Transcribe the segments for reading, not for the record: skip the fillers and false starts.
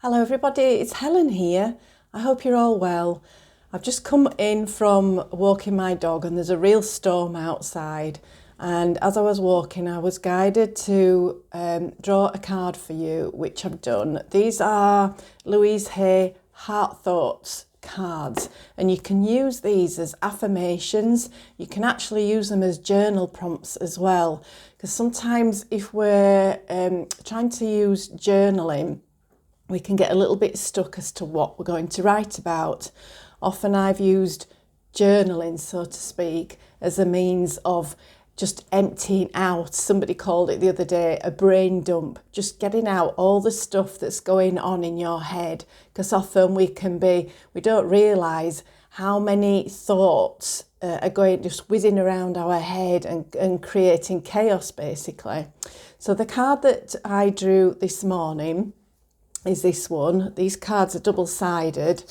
Hello everybody, it's Helen here. I hope you're all well. I've just come in from walking my dog and there's a real storm outside, and as I was walking I was guided to draw a card for you, which I've done. These are Louise Heart Thoughts cards, and you can use these as affirmations. You can actually use them as journal prompts as well, because sometimes if we're trying to use journaling, we can get a little bit stuck as to what we're going to write about. Often I've used journaling, so to speak, as a means of just emptying out. Somebody called it the other day a brain dump, just getting out all the stuff that's going on in your head, because often we don't realise how many thoughts are going just whizzing around our head and creating chaos basically. So the card that I drew this morning is this one. These cards are double-sided,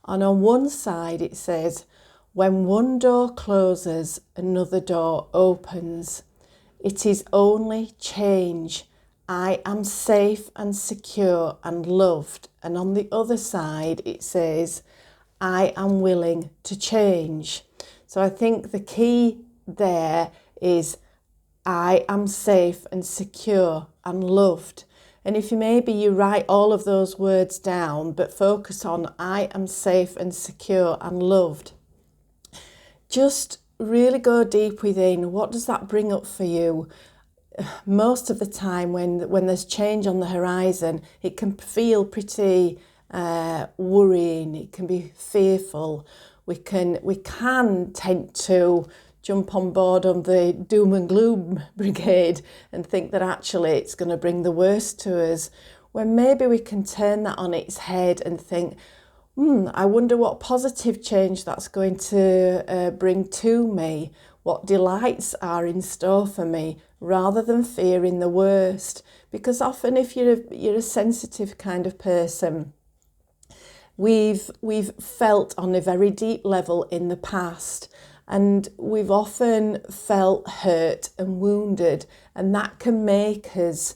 and on one side it says, when one door closes, another door opens. It is only change. I am safe and secure and loved. And on the other side it says, I am willing to change. So I think the key there is I am safe and secure and loved. And if you write all of those words down, but focus on I am safe and secure and loved. Just really go deep within. What does that bring up for you? Most of the time when there's change on the horizon, it can feel pretty worrying. It can be fearful. We can tend to jump on board on the doom and gloom brigade and think that actually it's going to bring the worst to us, when maybe we can turn that on its head and think, I wonder what positive change that's going to bring to me, what delights are in store for me, rather than fearing the worst. Because often if you're a sensitive kind of person, we've felt on a very deep level in the past, and we've often felt hurt and wounded, and that can make us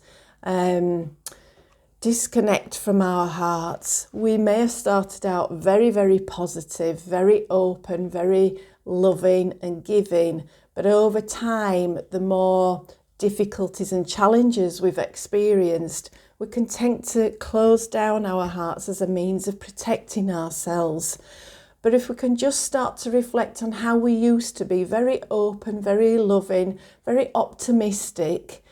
disconnect from our hearts. We may have started out very, very positive, very open, very loving and giving, but over time, the more difficulties and challenges we've experienced, we can tend to close down our hearts as a means of protecting ourselves. But if we can just start to reflect on how we used to be, very open, very loving, very optimistic,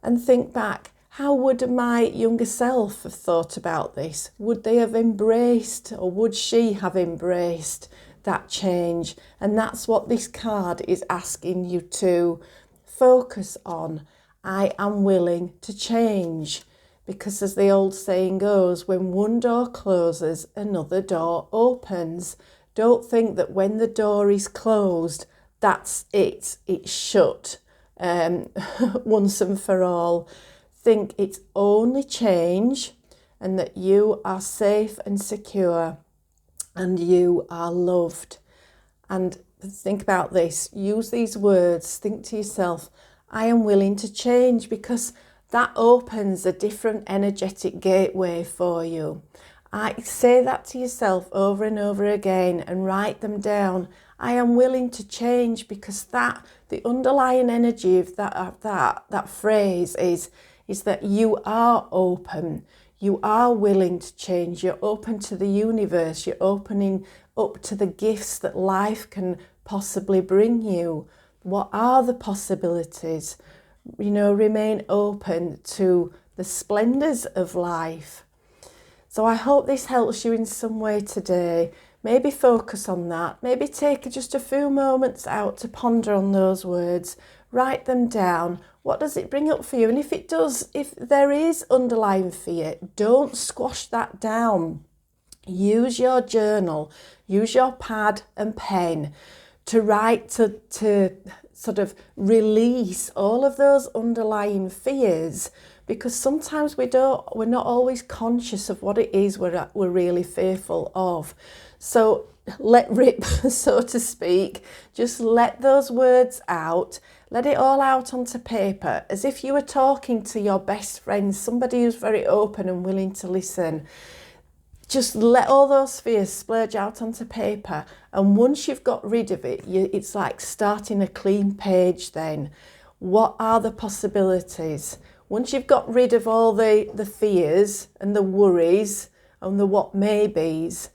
and think back, how would my younger self have thought about this? Would they have embraced, or would she have embraced that change? And that's what this card is asking you to focus on. I am willing to change. Because as the old saying goes, when one door closes, another door opens. Don't think that when the door is closed, that's it, it's shut once and for all. Think it's only change, and that you are safe and secure and you are loved. And think about this, use these words, think to yourself, I am willing to change, because that opens a different energetic gateway for you. I say that to yourself over and over again and write them down. I am willing to change, because the underlying energy of that phrase is that you are open. You are willing to change. You're open to the universe. You're opening up to the gifts that life can possibly bring you. What are the possibilities? Remain open to the splendours of life. So I hope this helps you in some way today. Maybe focus on that. Maybe take just a few moments out to ponder on those words. Write them down. What does it bring up for you? And if there is underlying fear, don't squash that down. Use your journal. Use your pad and pen to write, to sort of release all of those underlying fears, because sometimes we're not always conscious of what it is we're really fearful of. So let rip, so to speak. Just let those words out. Let it all out onto paper, as if you were talking to your best friend, somebody who's very open and willing to listen. Just let all those fears splurge out onto paper. And once you've got rid of it, it's like starting a clean page then. What are the possibilities? Once you've got rid of all the fears and the worries and the what maybes,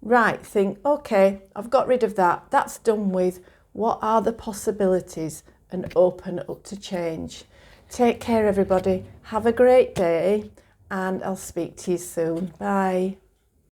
right, think, okay, I've got rid of that. That's done with. What are the possibilities? And open up to change. Take care, everybody. Have a great day, and I'll speak to you soon. Bye.